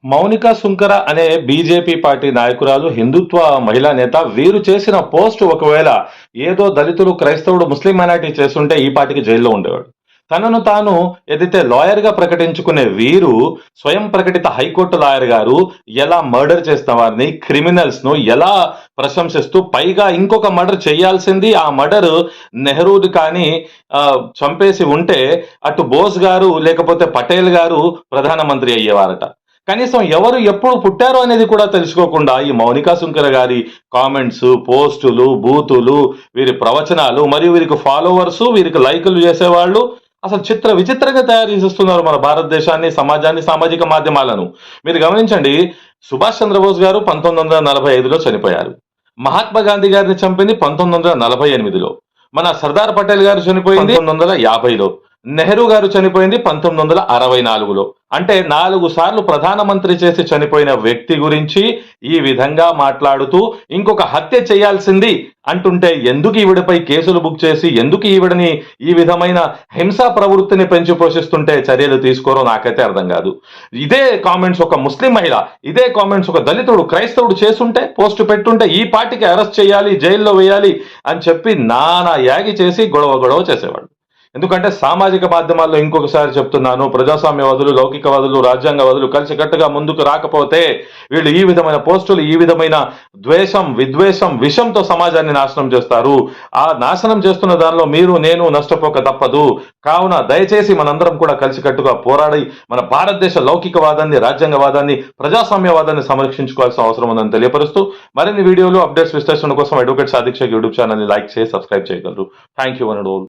మౌనిక సుంకర అనే BJP party నాయకురాలు, హిందుత్వ మహిళా నేత వీరు చేసిన పోస్ట్ ఒకవేళ ఏదో దళితులు, క్రైస్తవుడు, ముస్లిం మైనారిటీ చేస్తుంటే ఈ పార్టీకి జైల్లో ఉండేవాడు. తనను తాను ఏదైతే లాయర్‌గా ప్రకటించుకునే వీరు, స్వయం ప్రకటిత హైకోర్టు లాయర్ గారు ఎలా మర్డర్ చేసిన వారిని, క్రిమినల్స్‌ను ఎలా ప్రశంసిస్తూ పైగా ఇంకొక మర్డర్ చేయాల్సింది ఆ మర్డర్ నెహ్రూది కానీ చంపేసి ఉంటే అటు బోస్ గారు లేకపోతే పటేల్ గారు ప్రధానమంత్రి అయ్యేవారట. కనీసం ఎవరు ఎప్పుడు పుట్టారో అనేది కూడా తెలుసుకోకుండా ఈ మౌనికా సుంకర గారి కామెంట్స్, పోస్టులు, బూతులు, వీరి ప్రవచనాలు మరియు వీరికి ఫాలోవర్స్, వీరికి లైకులు చేసేవాళ్ళు అసలు చిత్ర విచిత్రంగా తయారు చేసేస్తున్నారు మన భారతదేశాన్ని, సమాజాన్ని, సామాజిక మాధ్యమాలను. మీరు గమనించండి, సుభాష్ చంద్రబోస్ గారు 1945లో చనిపోయారు. మహాత్మా గాంధీ గారిని చంపింది 1948లో. మన సర్దార్ పటేల్ గారు చనిపోయింది 1950లో. నెహ్రూ గారు చనిపోయింది 1964లో. అంటే 4 సార్లు ప్రధానమంత్రి చేసి చనిపోయిన వ్యక్తి గురించి ఈ విధంగా మాట్లాడుతూ ఇంకొక హత్య చేయాల్సింది అంటుంటే ఎందుకు ఈవిడపై కేసులు బుక్ చేసి ఎందుకు ఈవిడని ఈ విధమైన హింసా ప్రవృత్తిని పెంచి పోషిస్తుంటే చర్యలు తీసుకోరో నాకైతే అర్థం కాదు. ఇదే కామెంట్స్ ఒక ముస్లిం మహిళ, ఇదే కామెంట్స్ ఒక దళితుడు, క్రైస్తవుడు చేస్తుంటే, పోస్ట్ పెట్టుంటే ఈ పార్టీకి అరెస్ట్ చేయాలి, జైల్లో వేయాలి అని చెప్పి నానా యాగి చేసి గొడవ చేసేవాడు. ఎందుకంటే సామాజిక మాధ్యమాల్లో ఇంకొకసారి చెప్తున్నాను, ప్రజాస్వామ్యవాదులు, లౌకికవాదులు, రాజ్యాంగవాదులు కలిసికట్టుగా ముందుకు రాకపోతే వీళ్ళు ఈ విధమైన పోస్టులు, ఈ విధమైన ద్వేషం, విద్వేషం, విషంతో సమాజాన్ని నాశనం చేస్తారు. ఆ నాశనం చేస్తున్న దానిలో మీరు నేను నష్టపోక తప్పదు. కావున దయచేసి మనందరం కూడా కలిసికట్టుగా పోరాడి మన భారతదేశ లౌకికవాదాన్ని, రాజ్యాంగవాదాన్ని, ప్రజాస్వామ్యవాదాన్ని సంరక్షించుకోవాల్సిన అవసరం ఉందని తెలియపరుస్తూ మరిన్ని వీడియోలు, అప్డేట్స్, విశ్లేషణ కోసం advocate Sadiq Shaik YouTube channel ని లైక్ చేసి సబ్స్క్రైబ్ చేయగలరు. Thank you one and all.